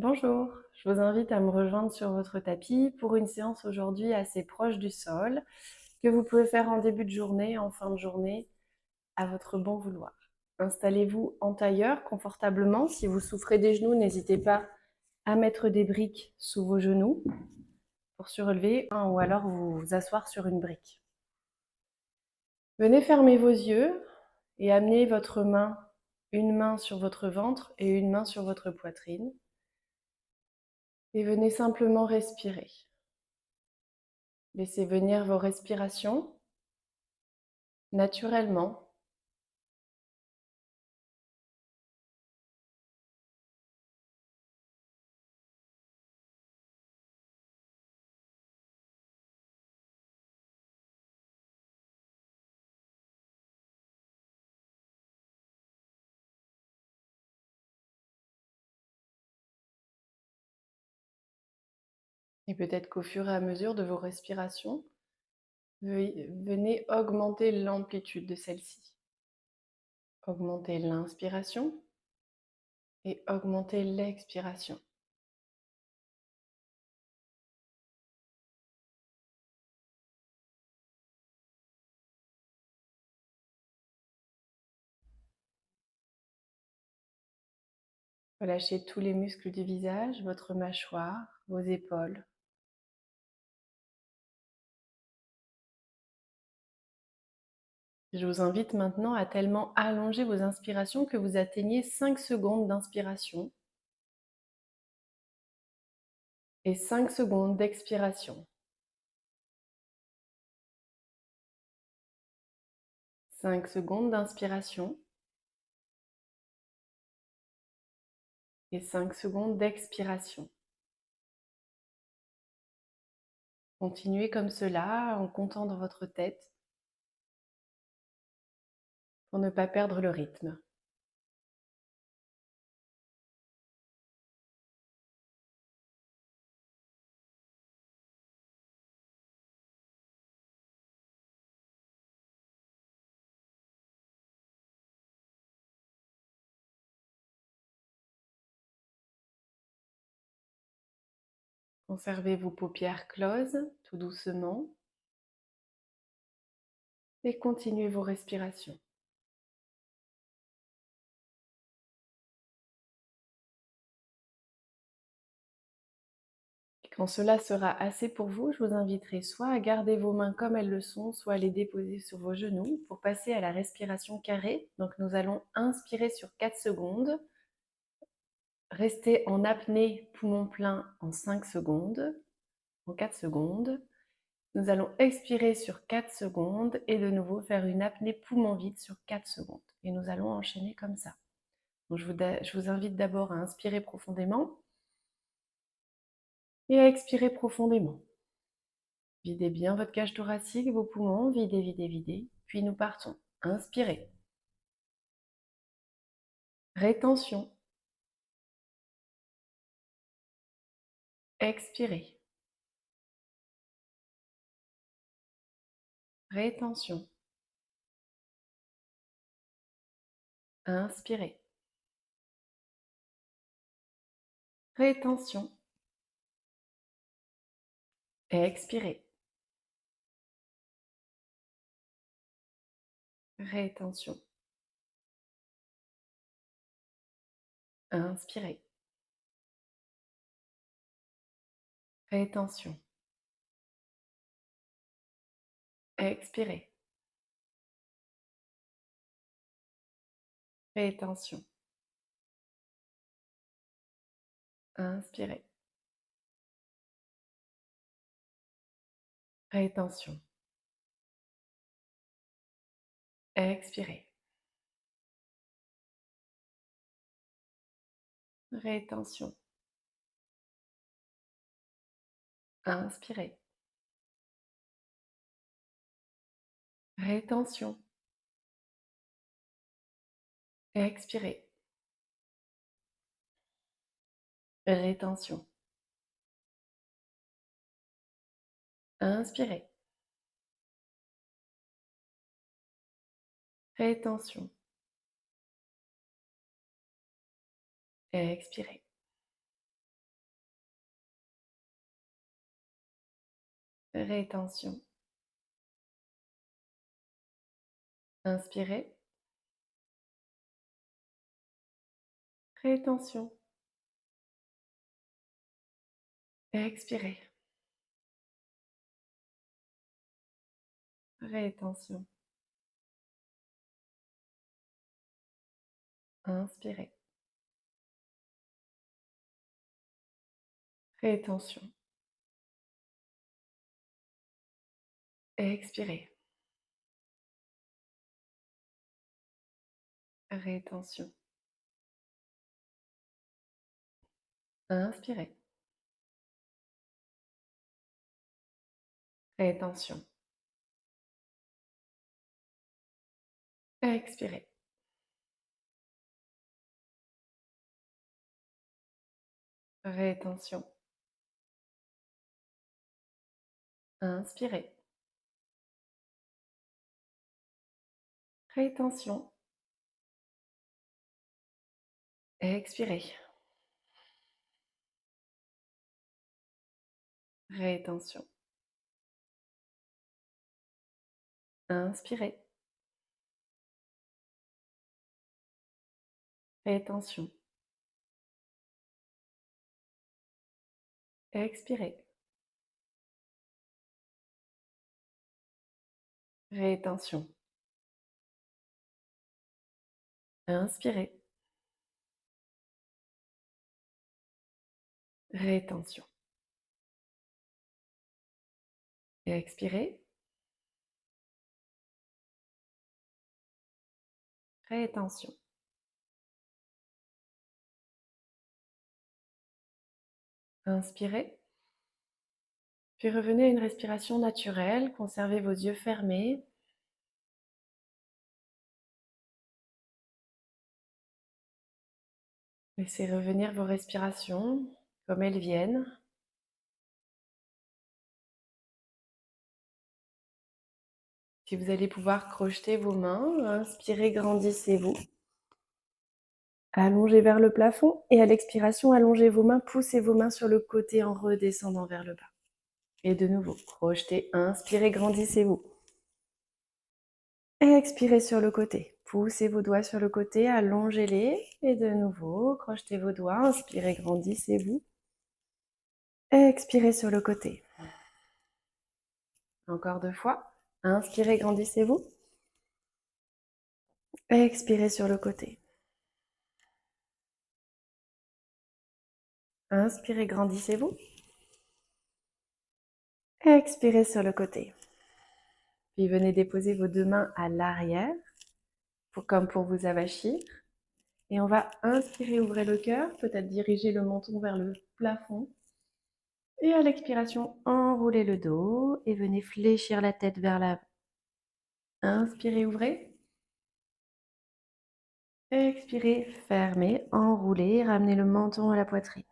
Bonjour, je vous invite à me rejoindre sur votre tapis pour une séance aujourd'hui assez proche du sol que vous pouvez faire en début de journée, en fin de journée, à votre bon vouloir. Installez-vous en tailleur confortablement. Si vous souffrez des genoux, n'hésitez pas à mettre des briques sous vos genoux pour surélever ou alors vous asseoir sur une brique. Venez fermer vos yeux et amenez votre main, une main sur votre ventre et une main sur votre poitrine. Et venez simplement respirer. Laissez venir vos respirations naturellement. Et peut-être qu'au fur et à mesure de vos respirations, venez augmenter l'amplitude de celle-ci. Augmentez l'inspiration et augmentez l'expiration. Relâchez tous les muscles du visage, votre mâchoire, vos épaules. Je vous invite maintenant à tellement allonger vos inspirations que vous atteignez 5 secondes d'inspiration et 5 secondes d'expiration. 5 secondes d'inspiration et 5 secondes d'expiration. Continuez comme cela en comptant dans votre tête pour ne pas perdre le rythme. Conservez vos paupières closes tout doucement et continuez vos respirations. Et quand cela sera assez pour vous, je vous inviterai soit à garder vos mains comme elles le sont, soit à les déposer sur vos genoux pour passer à la respiration carrée. Donc nous allons inspirer sur 4 secondes, rester en apnée poumon plein en 5 secondes, en 4 secondes. Nous allons expirer sur 4 secondes et de nouveau faire une apnée poumon vide sur 4 secondes. Et nous allons enchaîner comme ça. Donc je vous invite d'abord à inspirer profondément et à expirer profondément. Videz bien votre cage thoracique, vos poumons, videz, videz, videz. Puis nous partons. Inspirez. Rétention. Expirez. Rétention. Inspirez. Rétention. Expirez. Rétention. Inspirez. Rétention. Expirez. Rétention. Inspirez. Rétention. Expirez. Rétention. Inspirez. Rétention. Expirez. Rétention. Inspirez. Rétention. Expirez. Rétention. Inspirez. Rétention. Expirez. Rétention. Inspirez. Rétention. Expirez. Rétention. Inspirez. Rétention. Expirez. Rétention. Inspirez. Rétention. Expirez. Rétention. Inspirez. Rétention. Expirez. Rétention. Inspirez. Rétention. Expirez. Rétention. Inspirez. Puis revenez à une respiration naturelle. Conservez vos yeux fermés. Laissez revenir vos respirations comme elles viennent. Si vous allez pouvoir crocheter vos mains, inspirez, grandissez-vous. Allongez vers le plafond et à l'expiration, allongez vos mains, poussez vos mains sur le côté en redescendant vers le bas. Et de nouveau, crochetez, inspirez, grandissez-vous. Expirez sur le côté. Poussez vos doigts sur le côté, allongez-les. Et de nouveau, crochetez vos doigts, inspirez, grandissez-vous. Expirez sur le côté. Encore 2 fois. Inspirez, grandissez-vous. Expirez sur le côté. Inspirez, grandissez-vous. Expirez sur le côté. Puis venez déposer vos 2 mains à l'arrière, comme pour vous avachir. Et on va inspirer, ouvrez le cœur, peut-être diriger le menton vers le plafond. Et à l'expiration, enroulez le dos et venez fléchir la tête vers l'avant. Inspirez, ouvrez. Expirez, fermez, enroulez, ramenez le menton à la poitrine.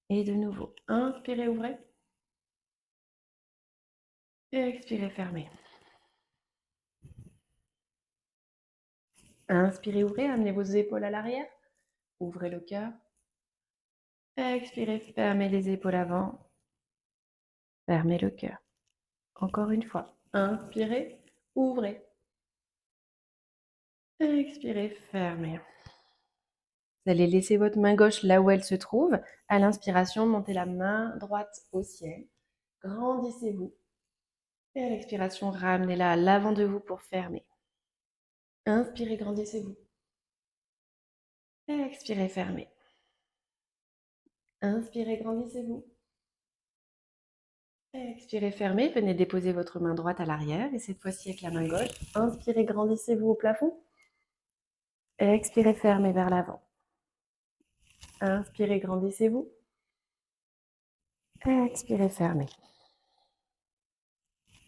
Et de nouveau, inspirez, ouvrez. Expirez, fermez. Inspirez, ouvrez, amenez vos épaules à l'arrière. Ouvrez le cœur. Expirez, fermez les épaules avant. Fermez le cœur. Encore une fois. Inspirez, ouvrez. Expirez, fermez. Vous allez laisser votre main gauche là où elle se trouve. À l'inspiration, montez la main droite au ciel. Grandissez-vous. Et à l'expiration, ramenez-la à l'avant de vous pour fermer. Inspirez, grandissez-vous. Expirez, fermez. Inspirez, grandissez-vous. Expirez, fermez. Venez déposer votre main droite à l'arrière et cette fois-ci avec la main gauche. Inspirez, grandissez-vous au plafond. Expirez, fermez vers l'avant. Inspirez, grandissez-vous. Expirez, fermez.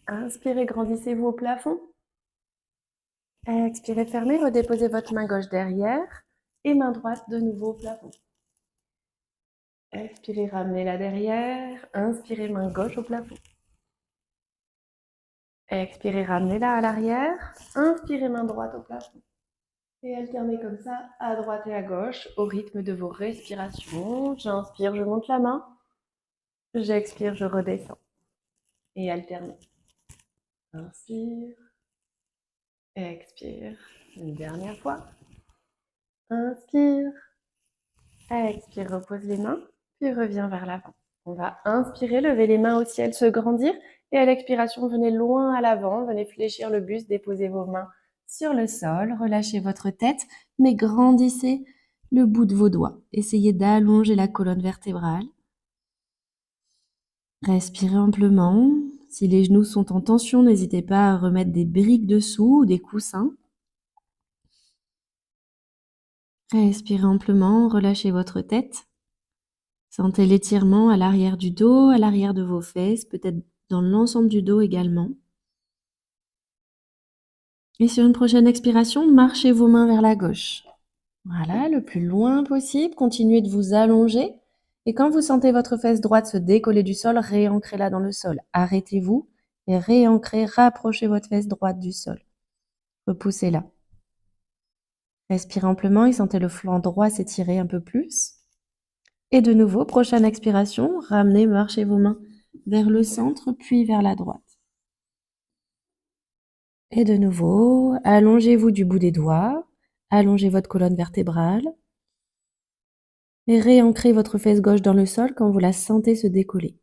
Inspirez, grandissez-vous au plafond. Expirez, fermez. Redéposez votre main gauche derrière et main droite de nouveau au plafond. Expirez, ramenez-la derrière. Inspirez, main gauche au plafond. Expirez, ramenez-la à l'arrière. Inspirez, main droite au plafond. Et alternez comme ça, à droite et à gauche, au rythme de vos respirations. J'inspire, je monte la main. J'expire, je redescends. et alternez. Inspire, expire. Une dernière fois. Inspire, expire, repose les mains, puis reviens vers l'avant. On va inspirer, lever les mains au ciel, se grandir. Et à l'expiration, venez loin à l'avant, venez fléchir le buste, déposez vos mains sur le sol, relâchez votre tête, mais grandissez le bout de vos doigts. Essayez d'allonger la colonne vertébrale. Respirez amplement. Si les genoux sont en tension, n'hésitez pas à remettre des briques dessous ou des coussins. Respirez amplement, relâchez votre tête. Sentez l'étirement à l'arrière du dos, à l'arrière de vos fesses, peut-être dans l'ensemble du dos également. Et sur une prochaine expiration, marchez vos mains vers la gauche. Voilà, le plus loin possible. Continuez de vous allonger. Et quand vous sentez votre fesse droite se décoller du sol, réancrez-la dans le sol. Arrêtez-vous et réancrez, rapprochez votre fesse droite du sol. Repoussez-la. Respirez amplement et sentez le flanc droit s'étirer un peu plus. Et de nouveau, prochaine expiration, ramenez, marchez vos mains vers le centre, puis vers la droite. Et de nouveau, allongez-vous du bout des doigts, allongez votre colonne vertébrale et réancrez votre fesse gauche dans le sol quand vous la sentez se décoller.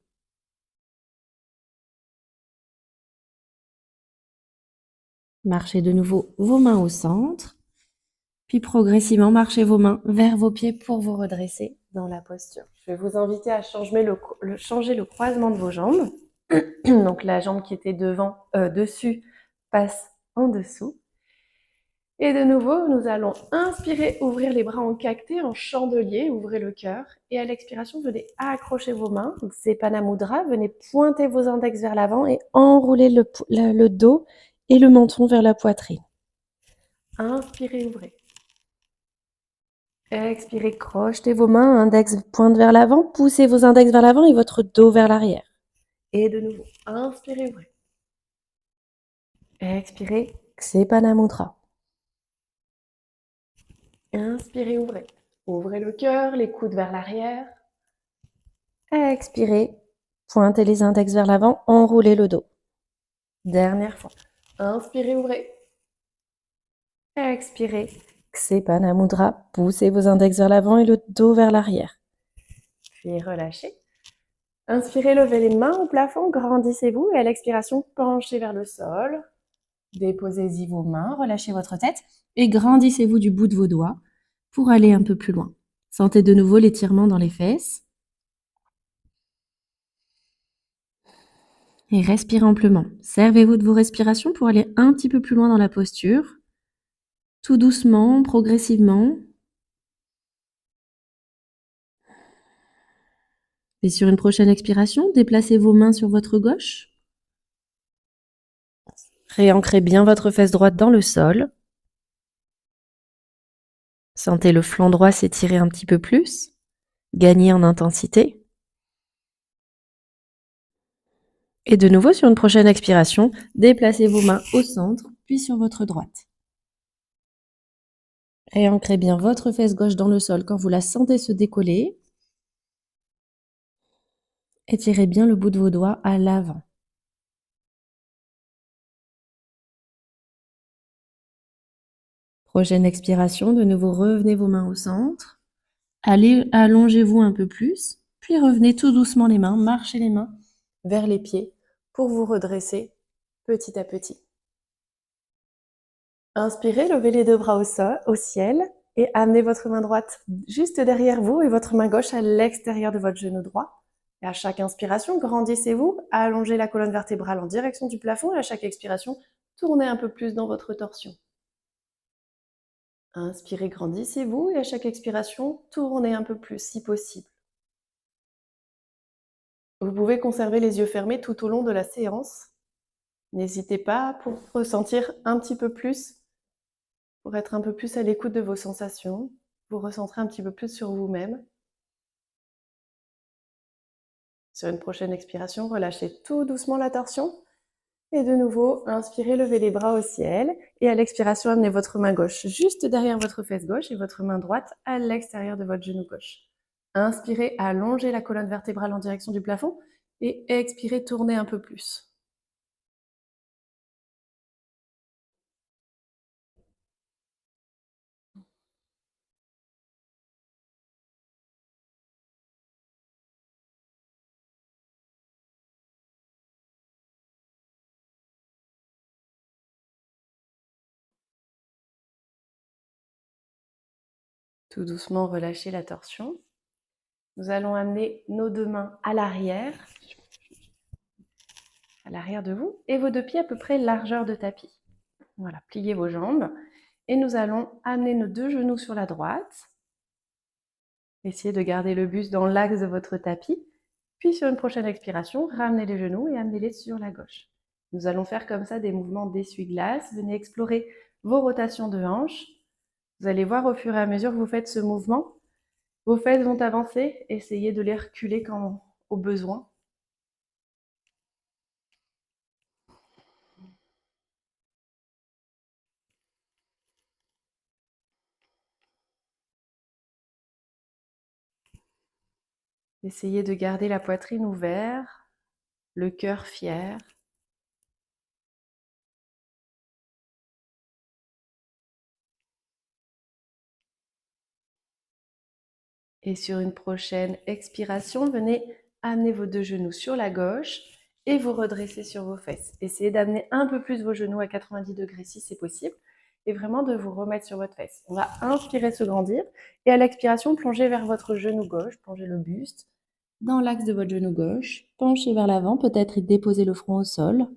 Marchez de nouveau vos mains au centre, puis progressivement marchez vos mains vers vos pieds pour vous redresser dans la posture. Je vais vous inviter à changer le croisement de vos jambes. Donc la jambe qui était dessus passe en dessous. Et de nouveau, nous allons inspirer, ouvrir les bras en cacté, en chandelier, ouvrez le cœur. Et à l'expiration, venez accrocher vos mains. Donc c'est Panamudra, venez pointer vos index vers l'avant et enrouler le dos et le menton vers la poitrine. Inspirez, ouvrez. Expirez, crochetez vos mains, index pointe vers l'avant, poussez vos index vers l'avant et votre dos vers l'arrière. Et de nouveau, inspirez, ouvrez. Expirez, Kshepanamudra. Inspirez, ouvrez. Ouvrez le cœur, les coudes vers l'arrière. Expirez, pointez les index vers l'avant, enroulez le dos. Dernière fois. Inspirez, ouvrez. Expirez, Kshepanamudra. Poussez vos index vers l'avant et le dos vers l'arrière. Puis relâchez. Inspirez, levez les mains au plafond, grandissez-vous et à l'expiration, penchez vers le sol. Déposez-y vos mains, relâchez votre tête et grandissez-vous du bout de vos doigts pour aller un peu plus loin. Sentez de nouveau l'étirement dans les fesses. Et respirez amplement. Servez-vous de vos respirations pour aller un petit peu plus loin dans la posture. Tout doucement, progressivement. Et sur une prochaine expiration, déplacez vos mains sur votre gauche. Réancrez bien votre fesse droite dans le sol. Sentez le flanc droit s'étirer un petit peu plus, gagner en intensité. Et de nouveau, sur une prochaine expiration, déplacez vos mains au centre, puis sur votre droite. Réancrez bien votre fesse gauche dans le sol quand vous la sentez se décoller. Étirez bien le bout de vos doigts à l'avant. Prochaine expiration, de nouveau revenez vos mains au centre. Allongez-vous un peu plus, puis revenez tout doucement les mains, marchez les mains vers les pieds pour vous redresser petit à petit. Inspirez, levez les deux bras au ciel et amenez votre main droite juste derrière vous et votre main gauche à l'extérieur de votre genou droit. Et à chaque inspiration, grandissez-vous, allongez la colonne vertébrale en direction du plafond et à chaque expiration, tournez un peu plus dans votre torsion. Inspirez, grandissez-vous et à chaque expiration, tournez un peu plus si possible. Vous pouvez conserver les yeux fermés tout au long de la séance. N'hésitez pas pour ressentir un petit peu plus, pour être un peu plus à l'écoute de vos sensations, vous recentrer un petit peu plus sur vous-même. Sur une prochaine expiration, relâchez tout doucement la torsion. Et de nouveau, inspirez, levez les bras au ciel. Et à l'expiration, amenez votre main gauche juste derrière votre fesse gauche et votre main droite à l'extérieur de votre genou gauche. Inspirez, allongez la colonne vertébrale en direction du plafond. Et expirez, tournez un peu plus. Tout doucement, relâchez la torsion. Nous allons amener nos deux mains à l'arrière de vous, et vos deux pieds à peu près largeur de tapis. Voilà, pliez vos jambes. Et nous allons amener nos deux genoux sur la droite. Essayez de garder le buste dans l'axe de votre tapis. Puis sur une prochaine expiration, ramenez les genoux et amenez-les sur la gauche. Nous allons faire comme ça des mouvements d'essuie-glace. Venez explorer vos rotations de hanches. Vous allez voir au fur et à mesure que vous faites ce mouvement, vos fesses vont avancer. Essayez de les reculer quand au besoin. Essayez de garder la poitrine ouverte, le cœur fier. Et sur une prochaine expiration, venez amener vos deux genoux sur la gauche et vous redresser sur vos fesses. Essayez d'amener un peu plus vos genoux à 90 degrés si c'est possible et vraiment de vous remettre sur votre fesse. On va inspirer, se grandir et à l'expiration, plongez vers votre genou gauche, plongez le buste dans l'axe de votre genou gauche, penchez vers l'avant, peut-être déposez le front au sol.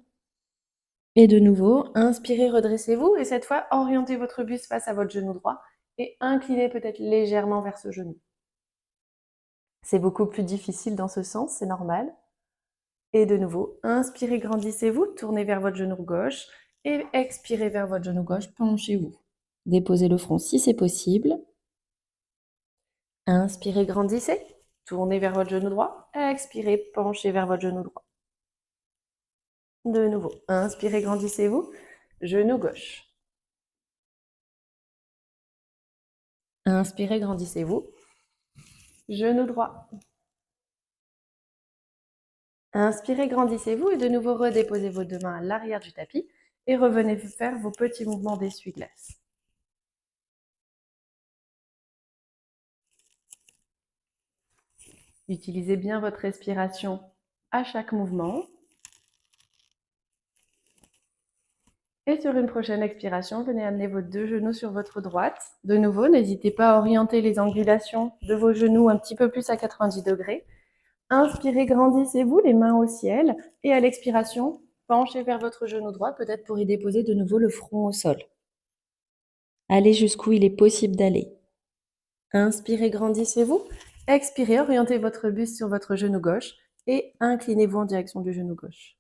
Et de nouveau, inspirez, redressez-vous et cette fois, orientez votre buste face à votre genou droit et inclinez peut-être légèrement vers ce genou. C'est beaucoup plus difficile dans ce sens, c'est normal. Et de nouveau, inspirez, grandissez-vous, tournez vers votre genou gauche et expirez vers votre genou gauche, penchez-vous. Déposez le front si c'est possible. Inspirez, grandissez, tournez vers votre genou droit, expirez, penchez vers votre genou droit. De nouveau, inspirez, grandissez-vous, genou gauche. Inspirez, grandissez-vous, genou droit. Inspirez, grandissez-vous et de nouveau redéposez vos deux mains à l'arrière du tapis et revenez faire vos petits mouvements d'essuie-glace. Utilisez bien votre respiration à chaque mouvement. Et sur une prochaine expiration, venez amener vos deux genoux sur votre droite. De nouveau, n'hésitez pas à orienter les angulations de vos genoux un petit peu plus à 90 degrés. Inspirez, grandissez-vous, les mains au ciel. Et à l'expiration, penchez vers votre genou droit, peut-être pour y déposer de nouveau le front au sol. Allez jusqu'où il est possible d'aller. Inspirez, grandissez-vous. Expirez, orientez votre buste sur votre genou gauche et inclinez-vous en direction du genou gauche.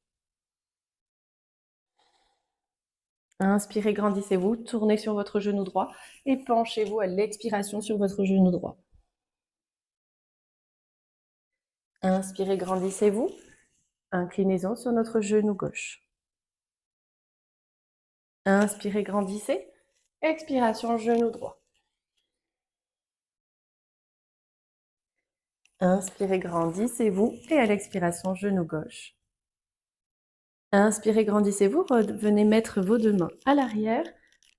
Inspirez, grandissez-vous, tournez sur votre genou droit et penchez-vous à l'expiration sur votre genou droit. Inspirez, grandissez-vous, inclinaison sur notre genou gauche. Inspirez, grandissez, expiration, genou droit. Inspirez, grandissez-vous et à l'expiration, genou gauche. Inspirez, grandissez-vous, venez mettre vos deux mains à l'arrière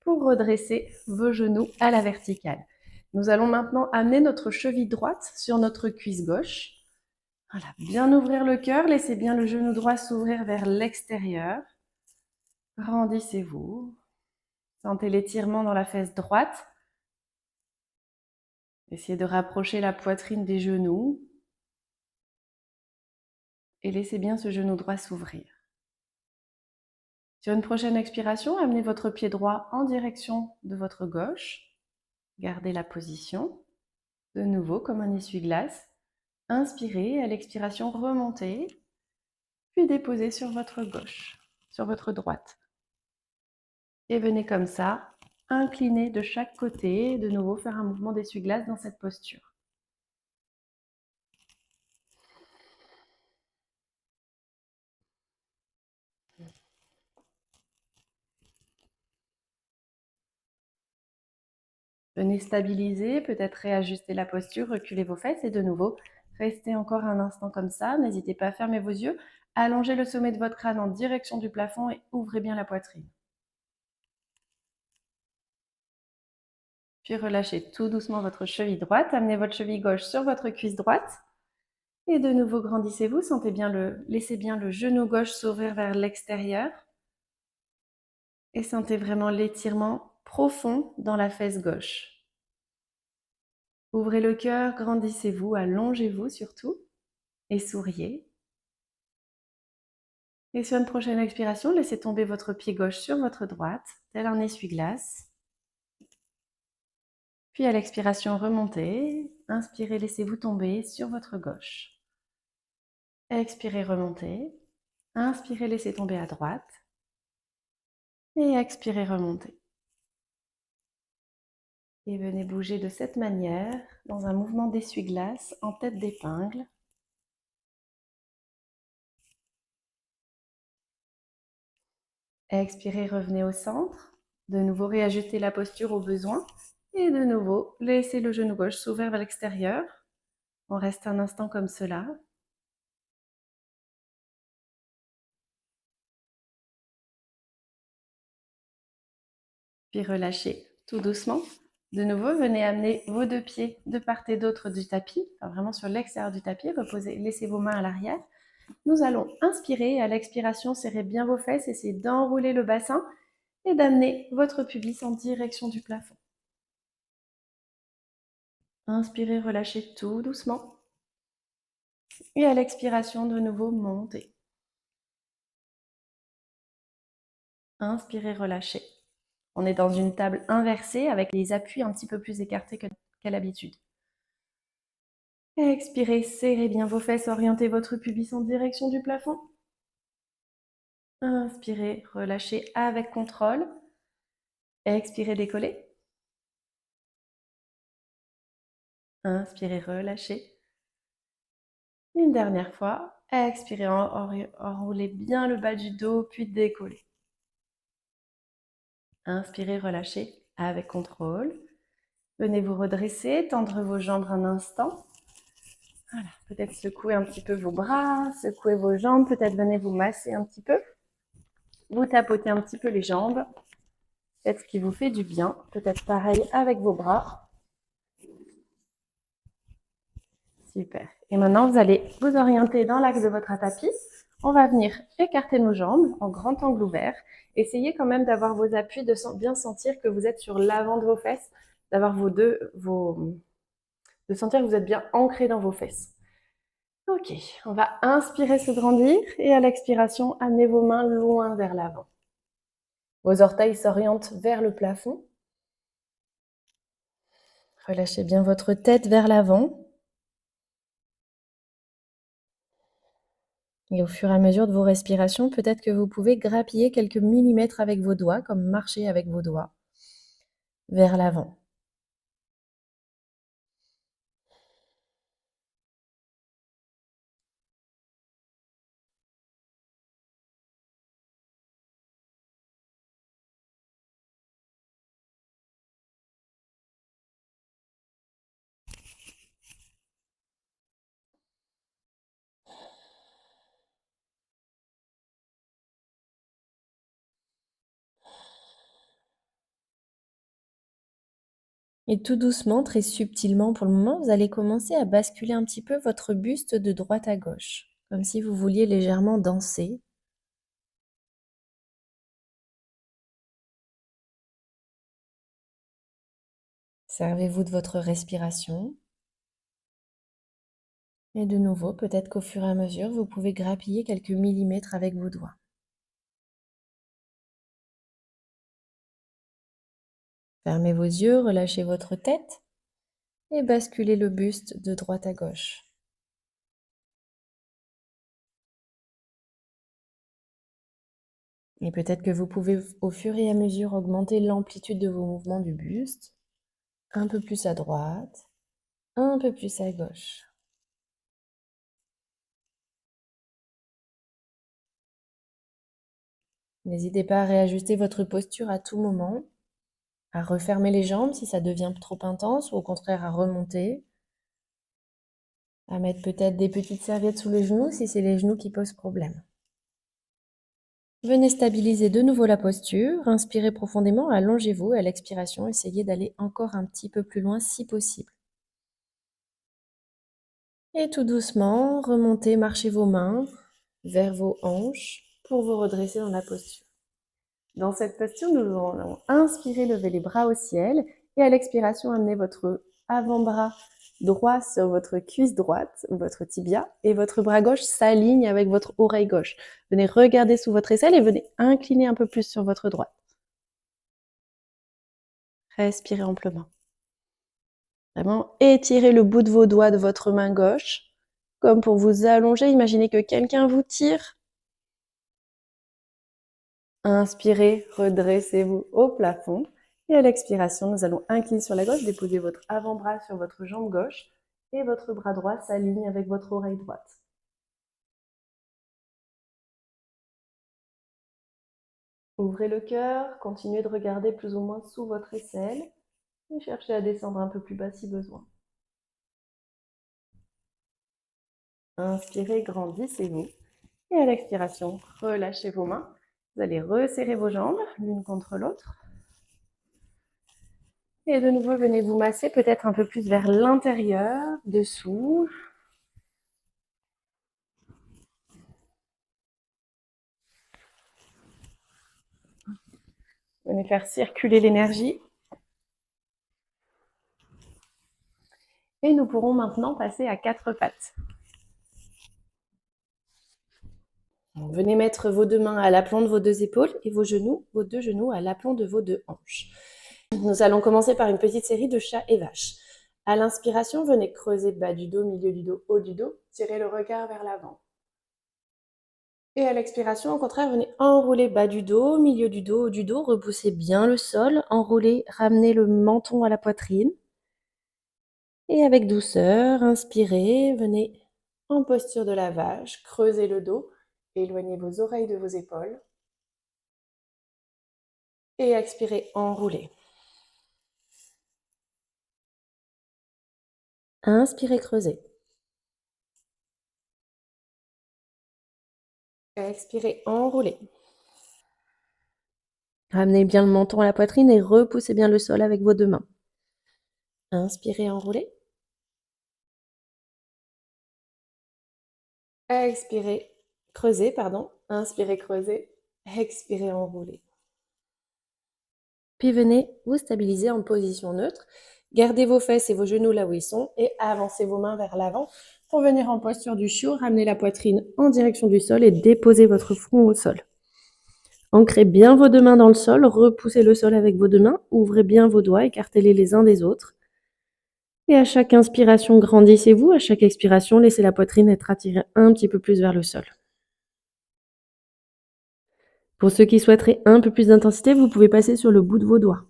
pour redresser vos genoux à la verticale. Nous allons maintenant amener notre cheville droite sur notre cuisse gauche. Voilà, bien ouvrir le cœur, laissez bien le genou droit s'ouvrir vers l'extérieur. Grandissez-vous. Sentez l'étirement dans la fesse droite. Essayez de rapprocher la poitrine des genoux. Et laissez bien ce genou droit s'ouvrir. Sur une prochaine expiration, amenez votre pied droit en direction de votre gauche. Gardez la position. De nouveau, comme un essuie-glace. Inspirez, à l'expiration, remontez. Puis déposez sur votre gauche, sur votre droite. Et venez comme ça, incliner de chaque côté, de nouveau faire un mouvement d'essuie-glace dans cette posture. Venez stabiliser, peut-être réajuster la posture, reculez vos fesses et de nouveau, Restez encore un instant comme ça, n'hésitez pas à fermer vos yeux, allongez le sommet de votre crâne en direction du plafond et ouvrez bien la poitrine. Puis relâchez tout doucement votre cheville droite, amenez votre cheville gauche sur votre cuisse droite. Et de nouveau, grandissez-vous, laissez bien le genou gauche s'ouvrir vers l'extérieur. Et sentez vraiment l'étirement profond dans la fesse gauche. Ouvrez le cœur, grandissez-vous, allongez-vous surtout et souriez. Et sur une prochaine expiration, laissez tomber votre pied gauche sur votre droite, tel un essuie-glace. Puis à l'expiration, remontez. Inspirez, laissez-vous tomber sur votre gauche. Expirez, remontez. Inspirez, laissez tomber à droite. Et expirez, remontez. Et venez bouger de cette manière, dans un mouvement d'essuie-glace en tête d'épingle. Expirez, revenez au centre. De nouveau, réajustez la posture au besoin. Et de nouveau, laissez le genou gauche s'ouvrir vers l'extérieur. On reste un instant comme cela. Puis relâchez tout doucement. De nouveau, venez amener vos deux pieds de part et d'autre du tapis, enfin vraiment sur l'extérieur du tapis. Reposez, laissez vos mains à l'arrière. Nous allons inspirer. À l'expiration, serrez bien vos fesses. Essayez d'enrouler le bassin et d'amener votre pubis en direction du plafond. Inspirez, relâchez tout doucement. Et à l'expiration, de nouveau, montez. Inspirez, relâchez. On est dans une table inversée avec les appuis un petit peu plus écartés qu'à l'habitude. Expirez, serrez bien vos fesses, orientez votre pubis en direction du plafond. Inspirez, relâchez avec contrôle. Expirez, décollez. Inspirez, relâchez. Une dernière fois. Expirez, enroulez bien le bas du dos, puis décollez. Inspirez, relâchez avec contrôle. Venez vous redresser, tendre vos jambes un instant. Voilà, peut-être secouer un petit peu vos bras, secouer vos jambes, peut-être venez vous masser un petit peu. Vous tapotez un petit peu les jambes. Faites ce qui vous fait du bien. Peut-être pareil avec vos bras. Super. Et maintenant, vous allez vous orienter dans l'axe de votre tapis. On va venir écarter nos jambes en grand angle ouvert. Essayez quand même d'avoir vos appuis, de bien sentir que vous êtes sur l'avant de vos fesses, d'avoir de sentir que vous êtes bien ancré dans vos fesses. Ok, on va inspirer, se grandir et à l'expiration, amenez vos mains loin vers l'avant. Vos orteils s'orientent vers le plafond. Relâchez bien votre tête vers l'avant. Et au fur et à mesure de vos respirations, peut-être que vous pouvez grappiller quelques millimètres avec vos doigts, comme marcher avec vos doigts, vers l'avant. Et tout doucement, très subtilement pour le moment, vous allez commencer à basculer un petit peu votre buste de droite à gauche, comme si vous vouliez légèrement danser. Servez-vous de votre respiration. Et de nouveau, peut-être qu'au fur et à mesure, vous pouvez grappiller quelques millimètres avec vos doigts. Fermez vos yeux, relâchez votre tête et basculez le buste de droite à gauche. Et peut-être que vous pouvez au fur et à mesure augmenter l'amplitude de vos mouvements du buste. Un peu plus à droite, un peu plus à gauche. N'hésitez pas à réajuster votre posture à tout moment, à refermer les jambes si ça devient trop intense ou au contraire à remonter. À mettre peut-être des petites serviettes sous les genoux si c'est les genoux qui posent problème. Venez stabiliser de nouveau la posture, inspirez profondément, allongez-vous et à l'expiration, essayez d'aller encore un petit peu plus loin si possible. Et tout doucement, remontez, marchez vos mains vers vos hanches pour vous redresser dans la posture. Dans cette posture, nous allons inspirer, lever les bras au ciel et à l'expiration, amener votre avant-bras droit sur votre cuisse droite, votre tibia, et votre bras gauche s'aligne avec votre oreille gauche. Venez regarder sous votre aisselle et venez incliner un peu plus sur votre droite. Respirez amplement. Vraiment, étirez le bout de vos doigts de votre main gauche, comme pour vous allonger. Imaginez que quelqu'un vous tire. Inspirez, redressez-vous au plafond. Et à l'expiration, nous allons incliner sur la gauche, déposer votre avant-bras sur votre jambe gauche et votre bras droit s'aligne avec votre oreille droite. Ouvrez le cœur, continuez de regarder plus ou moins sous votre aisselle et cherchez à descendre un peu plus bas si besoin. Inspirez, grandissez-vous. Et à l'expiration, relâchez vos mains. Vous allez resserrer vos jambes l'une contre l'autre. Et de nouveau, venez vous masser peut-être un peu plus vers l'intérieur, dessous. Venez faire circuler l'énergie. Et nous pourrons maintenant passer à 4 pattes. Donc, venez mettre vos deux mains à l'aplomb de vos deux épaules et vos deux genoux à l'aplomb de vos deux hanches. Nous allons commencer par une petite série de chat et vache. À l'inspiration, venez creuser bas du dos, milieu du dos, haut du dos. Tirez le regard vers l'avant. Et à l'expiration, au contraire, venez enrouler bas du dos, milieu du dos, haut du dos. Repoussez bien le sol. Enroulez, ramenez le menton à la poitrine. Et avec douceur, inspirez, venez en posture de la vache. Creusez le dos. Éloignez vos oreilles de vos épaules. Et expirez, enroulez. Inspirez, creusez. Expirez, enroulez. Ramenez bien le menton à la poitrine et repoussez bien le sol avec vos deux mains. Inspirez, enroulez. Expirez, creusez, pardon. Inspirez, creusez. Expirez, enroulez. Puis venez vous stabiliser en position neutre. Gardez vos fesses et vos genoux là où ils sont et avancez vos mains vers l'avant pour venir en posture du chiot. Ramenez la poitrine en direction du sol et déposez votre front au sol. Ancrez bien vos deux mains dans le sol, repoussez le sol avec vos deux mains, ouvrez bien vos doigts, écartez-les les uns des autres. Et à chaque inspiration, grandissez-vous. À chaque expiration, laissez la poitrine être attirée un petit peu plus vers le sol. Pour ceux qui souhaiteraient un peu plus d'intensité, vous pouvez passer sur le bout de vos doigts.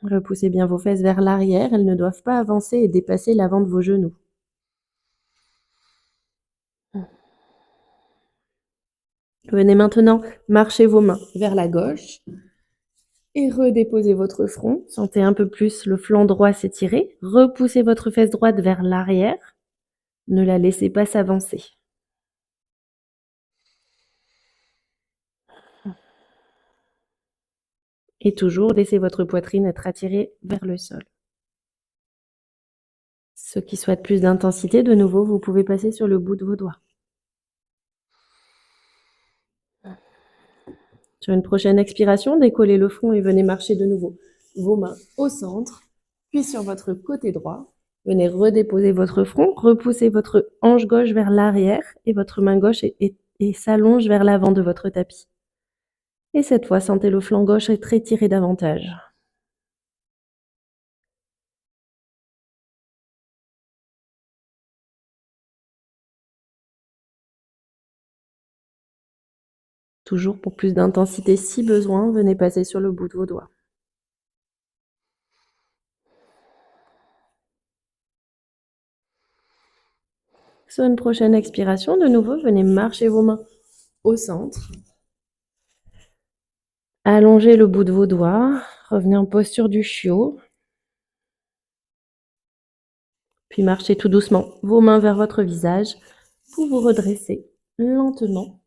Repoussez bien vos fesses vers l'arrière, elles ne doivent pas avancer et dépasser l'avant de vos genoux. Venez maintenant marcher vos mains vers la gauche et redéposez votre front. Sentez un peu plus le flanc droit s'étirer. Repoussez votre fesse droite vers l'arrière. Ne la laissez pas s'avancer. Et toujours, laissez votre poitrine être attirée vers le sol. Ceux qui souhaitent plus d'intensité, de nouveau, vous pouvez passer sur le bout de vos doigts. Sur une prochaine expiration, décollez le front et venez marcher de nouveau vos mains au centre, puis sur votre côté droit. Venez redéposer votre front, repoussez votre hanche gauche vers l'arrière et votre main gauche et s'allonge vers l'avant de votre tapis. Et cette fois, sentez le flanc gauche être étiré davantage. Toujours pour plus d'intensité si besoin, venez passer sur le bout de vos doigts. Sur une prochaine expiration, de nouveau, venez marcher vos mains au centre. Allongez le bout de vos doigts, revenez en posture du chiot. Puis marchez tout doucement vos mains vers votre visage pour vous redresser lentement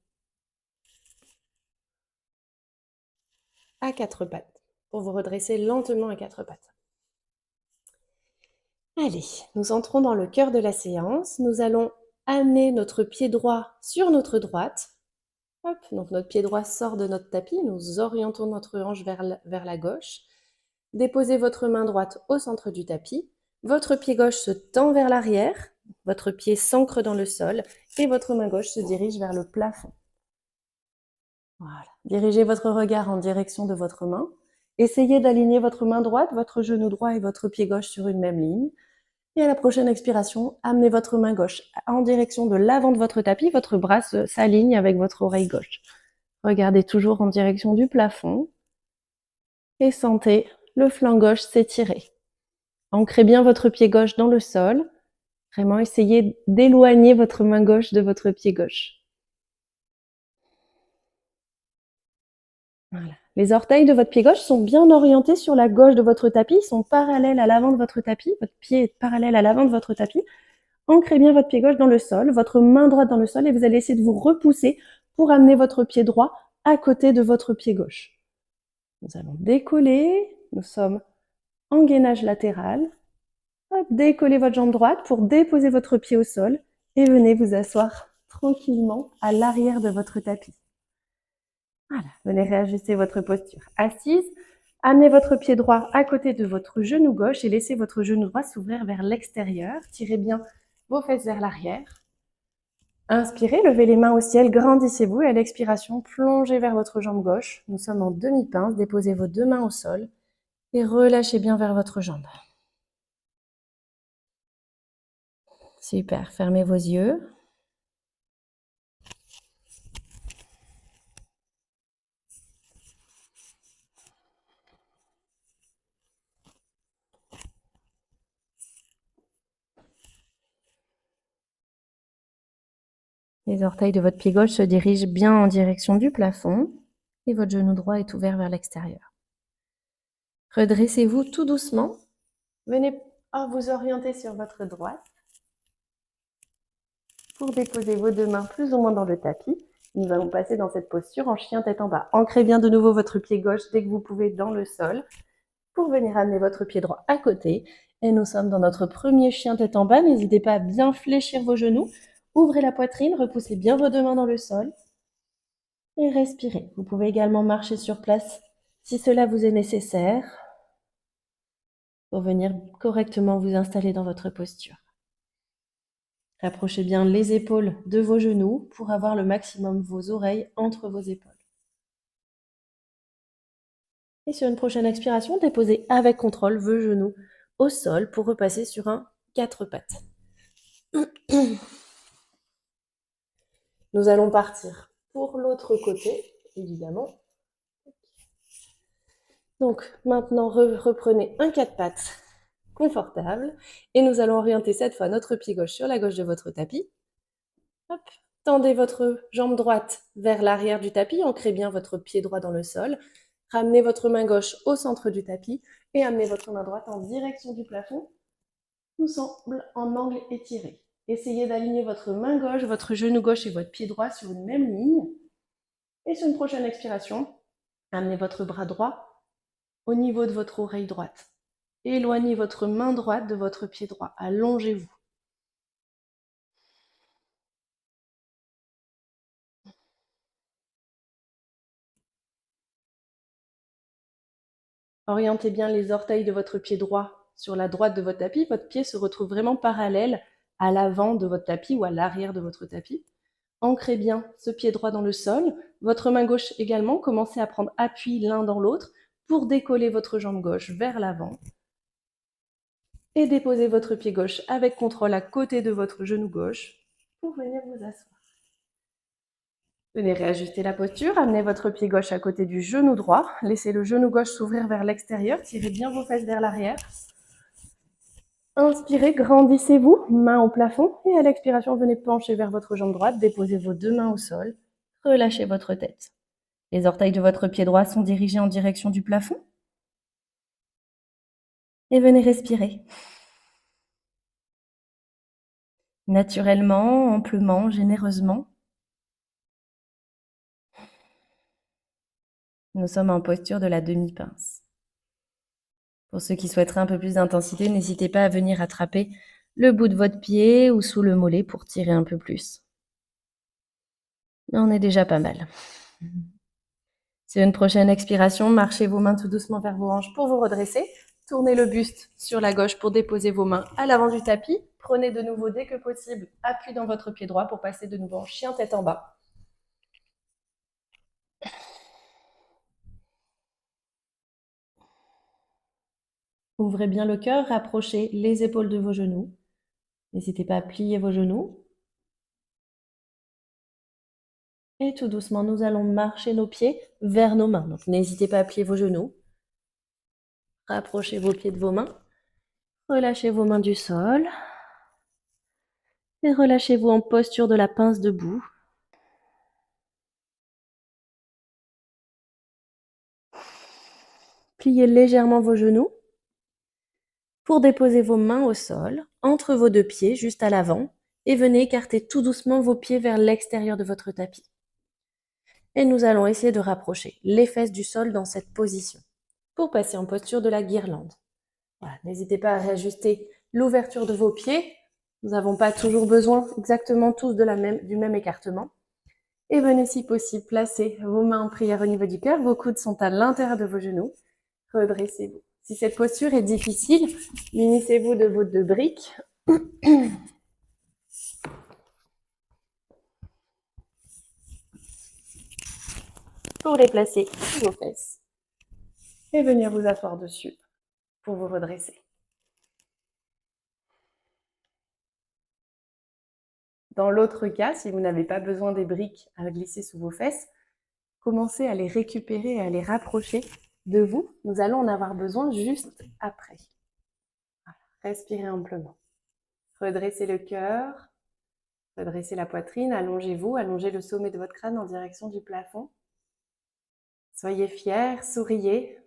à quatre pattes. Pour vous redresser lentement à quatre pattes. Allez, nous entrons dans le cœur de la séance. Nous allons amener notre pied droit sur notre droite. Hop, donc notre pied droit sort de notre tapis. Nous orientons notre hanche vers la gauche. Déposez votre main droite au centre du tapis. Votre pied gauche se tend vers l'arrière. Votre pied s'ancre dans le sol et votre main gauche se dirige vers le plafond. Voilà. Dirigez votre regard en direction de votre main. Essayez d'aligner votre main droite, votre genou droit et votre pied gauche sur une même ligne. Et à la prochaine expiration, amenez votre main gauche en direction de l'avant de votre tapis. Votre bras s'aligne avec votre oreille gauche. Regardez toujours en direction du plafond et sentez le flanc gauche s'étirer. Ancrez bien votre pied gauche dans le sol. Vraiment, essayez d'éloigner votre main gauche de votre pied gauche. Voilà. Les orteils de votre pied gauche sont bien orientés sur la gauche de votre tapis. Ils sont parallèles à l'avant de votre tapis. Votre pied est parallèle à l'avant de votre tapis. Ancrez bien votre pied gauche dans le sol, votre main droite dans le sol et vous allez essayer de vous repousser pour amener votre pied droit à côté de votre pied gauche. Nous allons décoller. Nous sommes en gainage latéral. Hop, décollez votre jambe droite pour déposer votre pied au sol et venez vous asseoir tranquillement à l'arrière de votre tapis. Voilà, venez réajuster votre posture. Assise, amenez votre pied droit à côté de votre genou gauche et laissez votre genou droit s'ouvrir vers l'extérieur. Tirez bien vos fesses vers l'arrière. Inspirez, levez les mains au ciel, grandissez-vous et à l'expiration, plongez vers votre jambe gauche. Nous sommes en demi-pince, déposez vos deux mains au sol et relâchez bien vers votre jambe. Super, fermez vos yeux. Les orteils de votre pied gauche se dirigent bien en direction du plafond et votre genou droit est ouvert vers l'extérieur. Redressez-vous tout doucement. Venez vous orienter sur votre droite pour déposer vos deux mains plus ou moins dans le tapis. Nous allons passer dans cette posture en chien tête en bas. Ancrez bien de nouveau votre pied gauche dès que vous pouvez dans le sol pour venir amener votre pied droit à côté. Et nous sommes dans notre premier chien tête en bas. N'hésitez pas à bien fléchir vos genoux. Ouvrez la poitrine, repoussez bien vos deux mains dans le sol et respirez. Vous pouvez également marcher sur place si cela vous est nécessaire pour venir correctement vous installer dans votre posture. Rapprochez bien les épaules de vos genoux pour avoir le maximum vos oreilles entre vos épaules. Et sur une prochaine expiration, déposez avec contrôle vos genoux au sol pour repasser sur un 4 pattes. Nous allons partir pour l'autre côté, évidemment. Donc maintenant, reprenez un 4 pattes confortable et nous allons orienter cette fois notre pied gauche sur la gauche de votre tapis. Hop. Tendez votre jambe droite vers l'arrière du tapis, ancrez bien votre pied droit dans le sol. Ramenez votre main gauche au centre du tapis et amenez votre main droite en direction du plafond, tout semble en angle étiré. Essayez d'aligner votre main gauche, votre genou gauche et votre pied droit sur une même ligne. Et sur une prochaine expiration, amenez votre bras droit au niveau de votre oreille droite. Éloignez votre main droite de votre pied droit. Allongez-vous. Orientez bien les orteils de votre pied droit sur la droite de votre tapis. Votre pied se retrouve vraiment parallèle à l'avant de votre tapis ou à l'arrière de votre tapis. Ancrez bien ce pied droit dans le sol. Votre main gauche également. Commencez à prendre appui l'un dans l'autre pour décoller votre jambe gauche vers l'avant. Et déposez votre pied gauche avec contrôle à côté de votre genou gauche pour venir vous asseoir. Venez réajuster la posture, amenez votre pied gauche à côté du genou droit, laissez le genou gauche s'ouvrir vers l'extérieur, tirez bien vos fesses vers l'arrière. Inspirez, grandissez-vous, main au plafond, et à l'expiration, venez pencher vers votre jambe droite, déposez vos deux mains au sol, relâchez votre tête. Les orteils de votre pied droit sont dirigés en direction du plafond. Et venez respirer. naturellement, amplement, généreusement. Nous sommes en posture de la demi-pince. Pour ceux qui souhaiteraient un peu plus d'intensité, n'hésitez pas à venir attraper le bout de votre pied ou sous le mollet pour tirer un peu plus. Mais on est déjà pas mal. Sur une prochaine expiration, marchez vos mains tout doucement vers vos hanches pour vous redresser. Tournez le buste sur la gauche pour déposer vos mains à l'avant du tapis. Prenez de nouveau, dès que possible, appui dans votre pied droit pour passer de nouveau en chien tête en bas. Ouvrez bien le cœur, rapprochez les épaules de vos genoux. N'hésitez pas à plier vos genoux. Et tout doucement, nous allons marcher nos pieds vers nos mains. Donc n'hésitez pas à plier vos genoux. Rapprochez vos pieds de vos mains. Relâchez vos mains du sol. Et relâchez-vous en posture de la pince debout. Pliez légèrement vos genoux pour déposer vos mains au sol, entre vos deux pieds, juste à l'avant, et venez écarter tout doucement vos pieds vers l'extérieur de votre tapis. Et nous allons essayer de rapprocher les fesses du sol dans cette position, pour passer en posture de la guirlande. Voilà, n'hésitez pas à réajuster l'ouverture de vos pieds. Nous n'avons pas toujours besoin exactement tous du même écartement. Et venez si possible placer vos mains en prière au niveau du cœur. Vos coudes sont à l'intérieur de vos genoux. Redressez-vous. Si cette posture est difficile, munissez-vous de vos deux briques. Pour les placer sous vos fesses. Et venir vous asseoir dessus pour vous redresser. Dans l'autre cas, si vous n'avez pas besoin des briques à glisser sous vos fesses, commencez à les récupérer et à les rapprocher de vous. Nous allons en avoir besoin juste après. Voilà. Respirez amplement. Redressez le cœur, redressez la poitrine, allongez-vous, allongez le sommet de votre crâne en direction du plafond. Soyez fiers, souriez.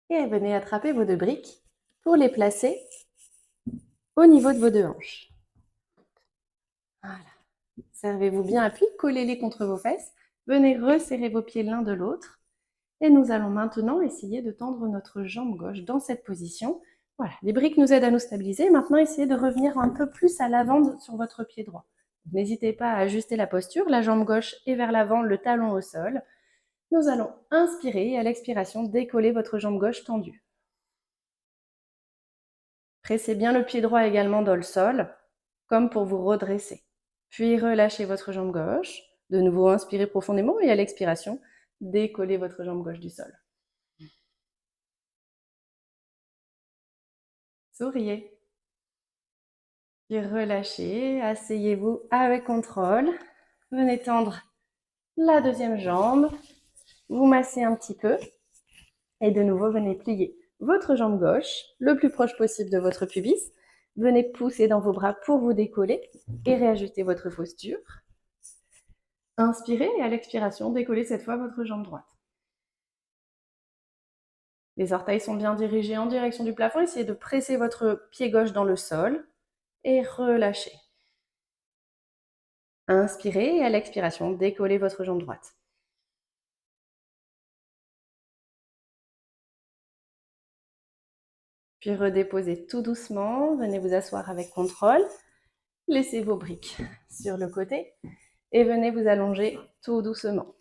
Et venez attraper vos deux briques pour les placer au niveau de vos deux hanches. Voilà. Servez-vous bien appui, collez-les contre vos fesses. Venez resserrer vos pieds l'un de l'autre. Et nous allons maintenant essayer de tendre notre jambe gauche dans cette position. Voilà, les briques nous aident à nous stabiliser. Maintenant, essayez de revenir un peu plus à l'avant sur votre pied droit. N'hésitez pas à ajuster la posture. La jambe gauche est vers l'avant, le talon au sol. Nous allons inspirer et à l'expiration, décoller votre jambe gauche tendue. Pressez bien le pied droit également dans le sol, comme pour vous redresser. Puis relâchez votre jambe gauche. De nouveau, inspirez profondément et à l'expiration, décollez votre jambe gauche du sol. Souriez. Puis relâchez, asseyez-vous avec contrôle. Venez tendre la deuxième jambe. Vous massez un petit peu. Et de nouveau, venez plier votre jambe gauche le plus proche possible de votre pubis. Venez pousser dans vos bras pour vous décoller et réajuster votre posture. Inspirez et à l'expiration, décollez cette fois votre jambe droite. Les orteils sont bien dirigés en direction du plafond. Essayez de presser votre pied gauche dans le sol et relâchez. Inspirez et à l'expiration, décollez votre jambe droite. Puis redéposez tout doucement. Venez vous asseoir avec contrôle. Laissez vos briques sur le côté et venez vous allonger tout doucement.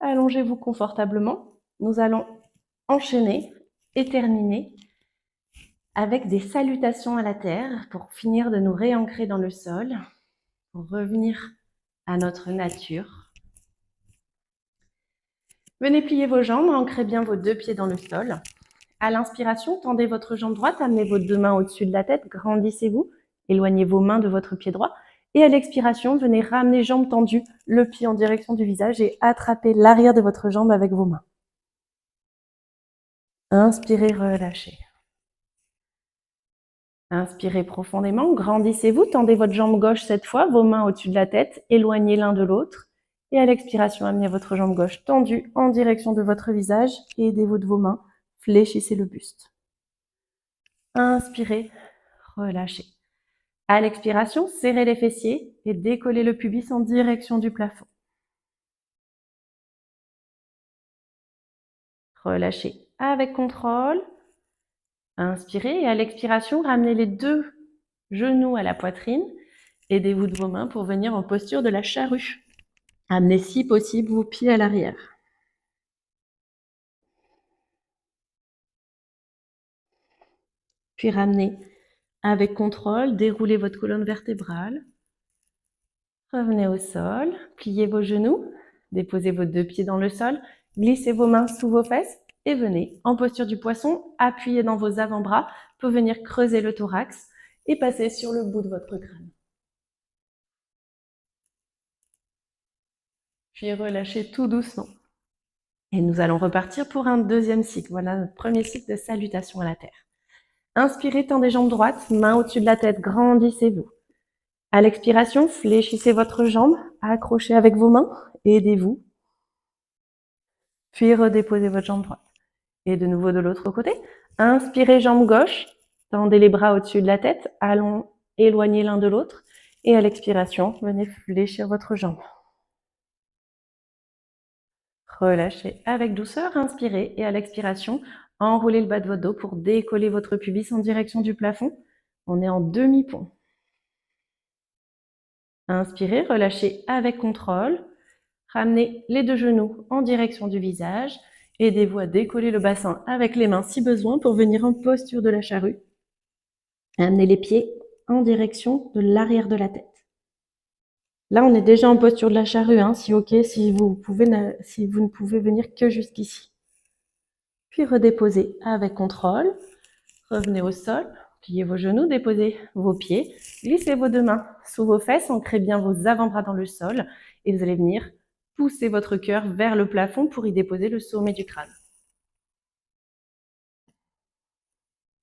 Allongez-vous confortablement. Nous allons enchaîner et terminer avec des salutations à la terre pour finir de nous réancrer dans le sol, pour revenir à notre nature. Venez plier vos jambes, ancrez bien vos deux pieds dans le sol. À l'inspiration, tendez votre jambe droite, amenez vos deux mains au-dessus de la tête, grandissez-vous, éloignez vos mains de votre pied droit. Et à l'expiration, venez ramener jambes tendues, le pied en direction du visage et attrapez l'arrière de votre jambe avec vos mains. Inspirez, relâchez. Inspirez profondément, grandissez-vous, tendez votre jambe gauche cette fois, vos mains au-dessus de la tête, éloignez l'un de l'autre. Et à l'expiration, amenez votre jambe gauche tendue en direction de votre visage et aidez-vous de vos mains, fléchissez le buste. Inspirez, relâchez. À l'expiration, serrez les fessiers et décollez le pubis en direction du plafond. Relâchez avec contrôle. Inspirez et à l'expiration, ramenez les deux genoux à la poitrine. Aidez-vous de vos mains pour venir en posture de la charrue. Amenez si possible vos pieds à l'arrière. Puis ramenez avec contrôle, déroulez votre colonne vertébrale. Revenez au sol, pliez vos genoux, déposez vos deux pieds dans le sol, glissez vos mains sous vos fesses et venez en posture du poisson, appuyez dans vos avant-bras pour venir creuser le thorax et passer sur le bout de votre crâne. Puis relâchez tout doucement. Et nous allons repartir pour un deuxième cycle. Voilà notre premier cycle de salutation à la terre. Inspirez, tendez jambes droites, main au-dessus de la tête, grandissez-vous. À l'expiration, fléchissez votre jambe, accrochez avec vos mains, aidez-vous. Puis redéposez votre jambe droite. Et de nouveau de l'autre côté. Inspirez, jambe gauche, tendez les bras au-dessus de la tête, allons éloigner l'un de l'autre. Et à l'expiration, venez fléchir votre jambe. Relâchez avec douceur, inspirez et à l'expiration, enroulez le bas de votre dos pour décoller votre pubis en direction du plafond. On est en demi-pont. Inspirez, relâchez avec contrôle. Ramenez les deux genoux en direction du visage. Aidez-vous à décoller le bassin avec les mains si besoin pour venir en posture de la charrue. Amenez les pieds en direction de l'arrière de la tête. Là, on est déjà en posture de la charrue, hein, si vous ne pouvez venir que jusqu'ici. Puis redéposez avec contrôle. Revenez au sol, pliez vos genoux, déposez vos pieds, glissez vos deux mains sous vos fesses, ancrez bien vos avant-bras dans le sol et vous allez venir pousser votre cœur vers le plafond pour y déposer le sommet du crâne.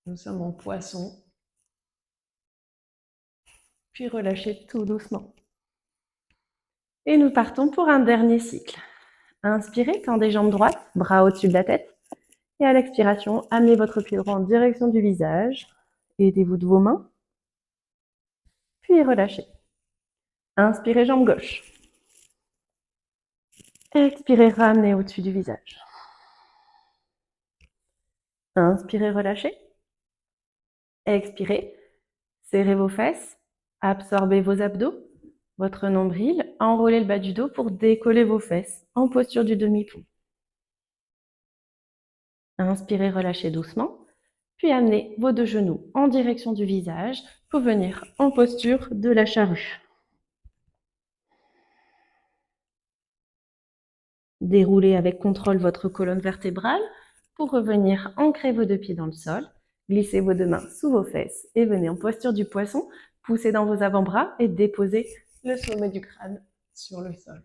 Nous sommes en poisson. Puis relâchez tout doucement. Et nous partons pour un dernier cycle. Inspirez, tendez jambes droites, bras au-dessus de la tête. Et à l'expiration, amenez votre pied droit en direction du visage. Aidez-vous de vos mains. Puis relâchez. Inspirez, jambe gauche. Expirez, ramenez au-dessus du visage. Inspirez, relâchez. Expirez, serrez vos fesses, absorbez vos abdos, votre nombril, enroulez le bas du dos pour décoller vos fesses en posture du demi-pont. Inspirez, relâchez doucement, puis amenez vos deux genoux en direction du visage pour venir en posture de la charrue. Déroulez avec contrôle votre colonne vertébrale pour revenir ancrer vos deux pieds dans le sol. Glissez vos deux mains sous vos fesses et venez en posture du poisson. Poussez dans vos avant-bras et déposez le sommet du crâne sur le sol.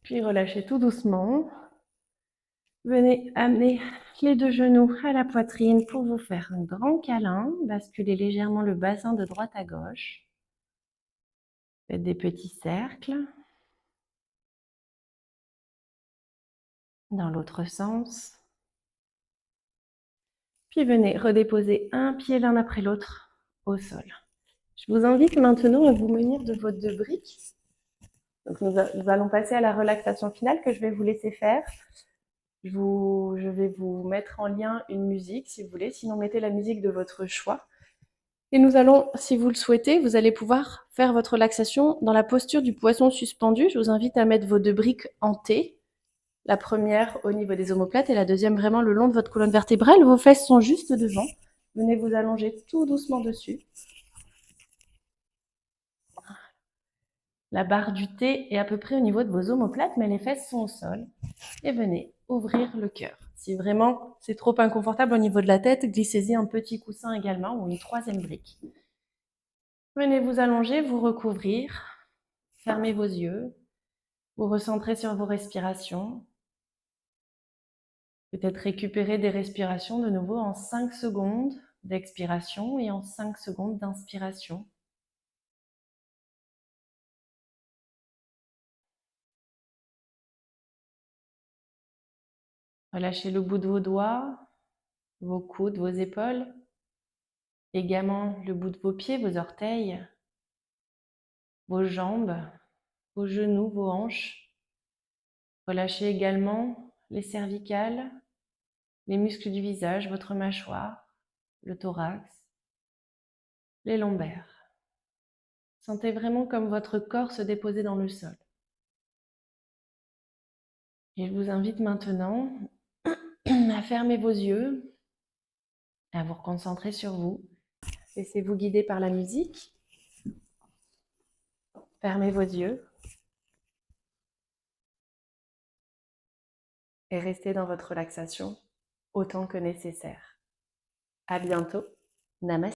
Puis relâchez tout doucement. Venez amener les deux genoux à la poitrine pour vous faire un grand câlin. Basculez légèrement le bassin de droite à gauche. Faites des petits cercles. Dans l'autre sens. Puis venez redéposer un pied l'un après l'autre au sol. Je vous invite maintenant à vous munir de vos deux briques. Donc nous allons passer à la relaxation finale que je vais vous laisser faire. Je vais vous mettre en lien une musique si vous voulez, sinon mettez la musique de votre choix. Et nous allons, si vous le souhaitez, vous allez pouvoir faire votre relaxation dans la posture du poisson suspendu. Je vous invite à mettre vos deux briques en T. La première au niveau des omoplates et la deuxième vraiment le long de votre colonne vertébrale. Vos fesses sont juste devant. Venez vous allonger tout doucement dessus. La barre du T est à peu près au niveau de vos omoplates, mais les fesses sont au sol. Et venez ouvrir le cœur. Si vraiment c'est trop inconfortable au niveau de la tête, glissez-y un petit coussin également ou une troisième brique. Venez vous allonger, vous recouvrir. Fermez vos yeux. Vous recentrez sur vos respirations. Peut-être récupérer des respirations de nouveau en 5 secondes d'expiration et en 5 secondes d'inspiration. Relâchez le bout de vos doigts, vos coudes, vos épaules, également le bout de vos pieds, vos orteils, vos jambes, vos genoux, vos hanches. Relâchez également les cervicales, les muscles du visage, votre mâchoire, le thorax, les lombaires. Sentez vraiment comme votre corps se déposer dans le sol. Et je vous invite maintenant à fermer vos yeux, à vous reconcentrer sur vous. Laissez-vous guider par la musique. Fermez vos yeux et restez dans votre relaxation autant que nécessaire. À bientôt. Namaste.